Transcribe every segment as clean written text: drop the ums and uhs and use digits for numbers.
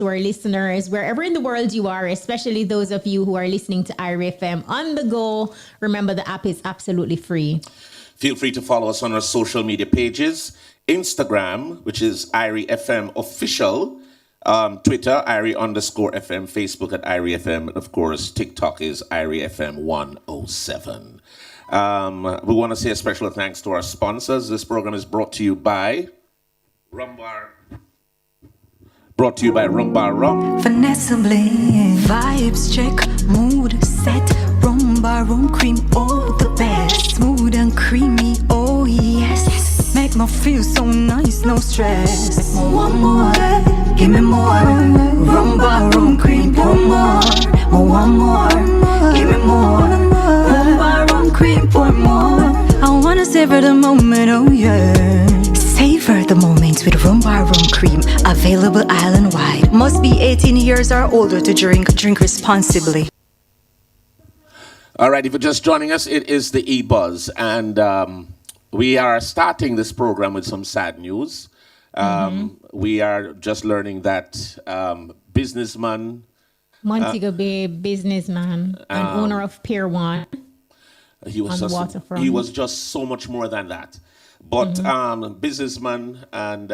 to our listeners, wherever in the world you are, especially those of you who are listening to IRI FM on the go, remember the app is absolutely free. Feel free to follow us on our social media pages, Instagram, which is IRI FM Official, Twitter, IRI_FM, Facebook at IRI FM, and of course, TikTok is IRI FM 107. We want to say a special thanks to our sponsors. This program is brought to you by Rumbar. Brought to you by Rumbar Rum. Vanessa Bling. Vibes check, mood set. Rumbar rum cream, oh the best. Smooth and creamy, oh yes. Make me feel so nice, no stress. One more, give me more. Rumbar rum cream, pour more. One more, give me more. Rumbar rum cream, pour more. I wanna savor the moment, oh yeah. Savor the moments with Rumbar Rum Cream, available island-wide. Must be 18 years or older to drink. Drink responsibly. All right, if you're just joining us, it is the EBUZZ, and we are starting this program with some sad news. We are just learning that businessman, Montego Bay businessman and owner of Pier 1 he was on the just, waterfront. he was just so much more than that. But businessman and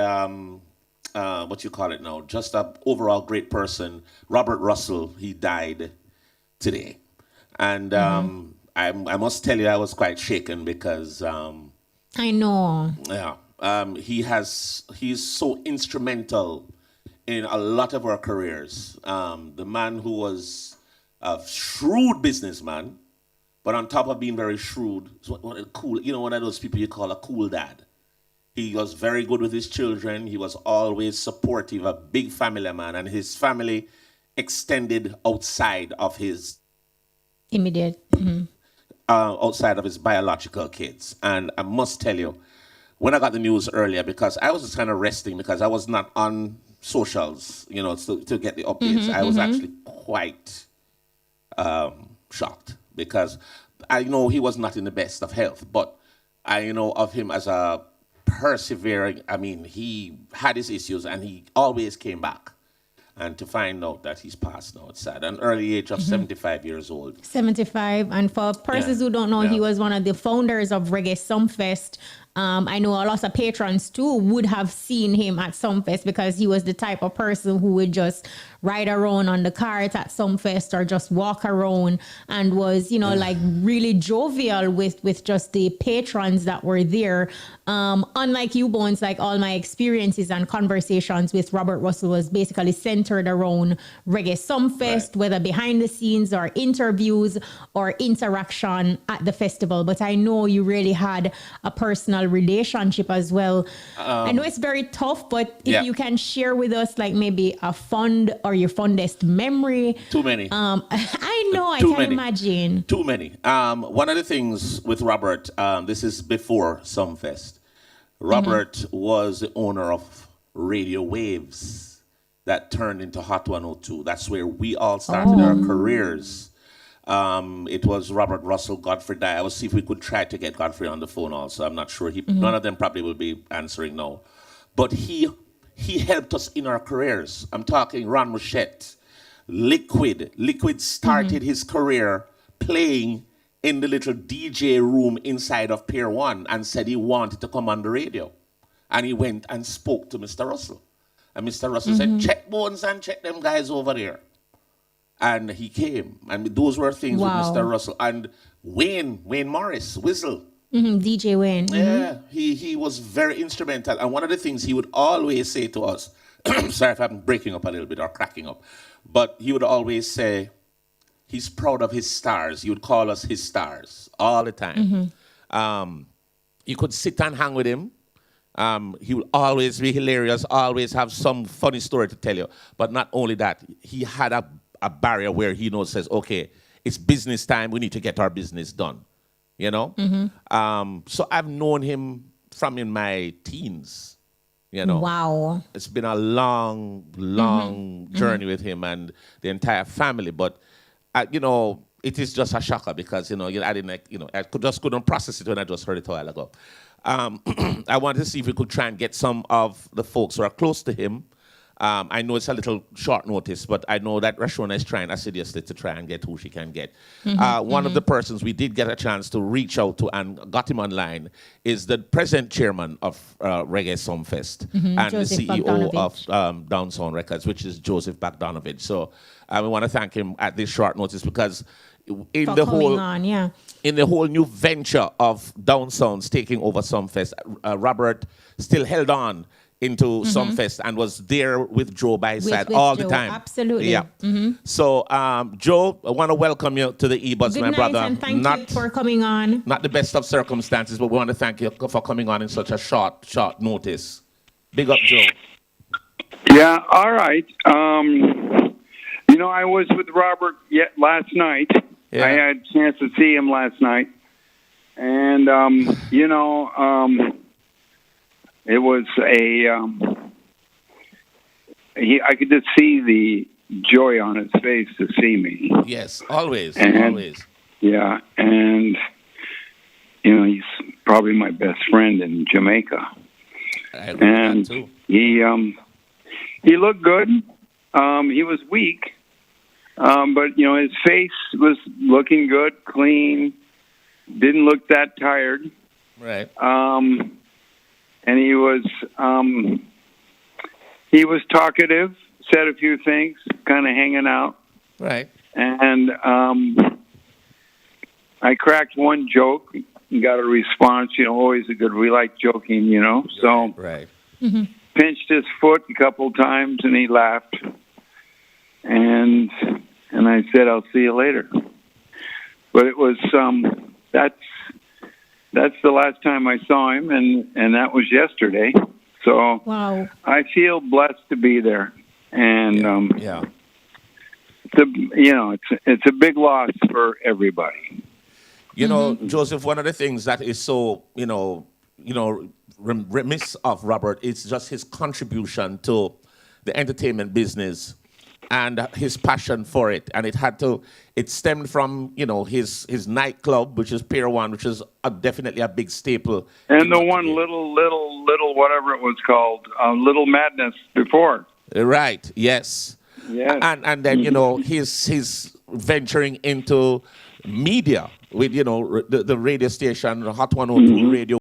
what you call it now, just an overall great person, Robert Russell, he died today. And I must tell you, I was quite shaken because I know. he's so instrumental in a lot of our careers. The man who was a shrewd businessman, but on top of being very shrewd, what a cool, one of those people you call a cool dad. He was very good with his children. He was always supportive, a big family man, and his family extended outside of his Immediate. outside of his biological kids. And I must tell you, when I got the news earlier, because I was just kind of resting because I was not on socials, to get the updates. I was actually quite shocked because I know he was not in the best of health, but I know of him as a persevering, he had his issues and he always came back. And to find out that he's passed now, it's sad. An early age of 75 years old. 75. And for persons who don't know, he was one of the founders of Reggae Sumfest. I know a lot of patrons too would have seen him at Sumfest because he was the type of person who would just ride around on the cart at Sumfest or just walk around and was, like really jovial with just the patrons that were there. Unlike you, Bones, like all my experiences and conversations with Robert Russell was basically centered around Reggae Sumfest, whether behind the scenes or interviews or interaction at the festival. But I know you really had a personal relationship as well. I know it's very tough, but if you can share with us like maybe a fond or your fondest memory. Too many. I know, I can imagine. Too many. One of the things with Robert, this is before Sumfest. Robert was the owner of Radio Waves that turned into Hot 102. That's where we all started our careers. It was Robert Russell, Godfrey Dye. I will see if we could try to get Godfrey on the phone also. I'm not sure. None of them probably will be answering now. But he helped us in our careers. I'm talking Ron Mouchette, Liquid. Liquid started his career playing in the little DJ room inside of Pier 1 and said he wanted to come on the radio. And he went and spoke to Mr. Russell. And Mr. Russell said, check Bones and check them guys over there. And he came. And those were things with Mr. Russell. And Wayne Morris, Whistle. DJ Wayne. Yeah, he was very instrumental. And one of the things he would always say to us, sorry if I'm breaking up a little bit or cracking up, but he would always say, he's proud of his stars. He would call us his stars all the time. You could sit and hang with him. He would always be hilarious, always have some funny story to tell you. But not only that, he had a barrier where he says, okay, it's business time. We need to get our business done. So I've known him from in my teens. Wow. It's been a long journey with him and the entire family. But it is just a shocker because I didn't I couldn't process it when I just heard it a while ago. I wanted to see if we could try and get some of the folks who are close to him I know it's a little short notice, but I know that Rashona is trying assiduously to try and get who she can get. One of the persons we did get a chance to reach out to and got him online is the present chairman of Reggae Sumfest and Joseph the CEO Bogdanovich. of Down Sound Records, which is Joseph Bogdanovich. So we want to thank him at this short notice because in the whole new venture of Down Sounds taking over Sumfest, Robert still held on into Sumfest and was there with Joe by his side all the time. Absolutely. Yeah. So, Joe, I want to welcome you to the EBUZZ, my brother. And thank you for coming on. Not the best of circumstances, but we want to thank you for coming on in such a short notice. Big up, Joe. Yeah, all right. I was with Robert last night. Yeah. I had a chance to see him last night. And, it was I could just see the joy on his face to see me. Yes, always. Yeah, and, he's probably my best friend in Jamaica. I agree with that too. He looked good. He was weak. But, his face was looking good, clean, didn't look that tired. Right. And he was talkative, said a few things, kind of hanging out. Right. And I cracked one joke and got a response. Always we like joking, So Right. Pinched his foot a couple times and he laughed. And I said, I'll see you later. But it was that's the last time I saw him, and that was yesterday. So wow. I feel blessed to be there, and it's a big loss for everybody. Joseph, one of the things that is so remiss of Robert is just his contribution to the entertainment business and his passion for it. And it stemmed from, his nightclub, which is Pier 1, which is definitely a big staple. And the one little, whatever it was called, Little Madness before. Right, yes. Yes. And then, his venturing into media with, the radio station, Hot 102 Radio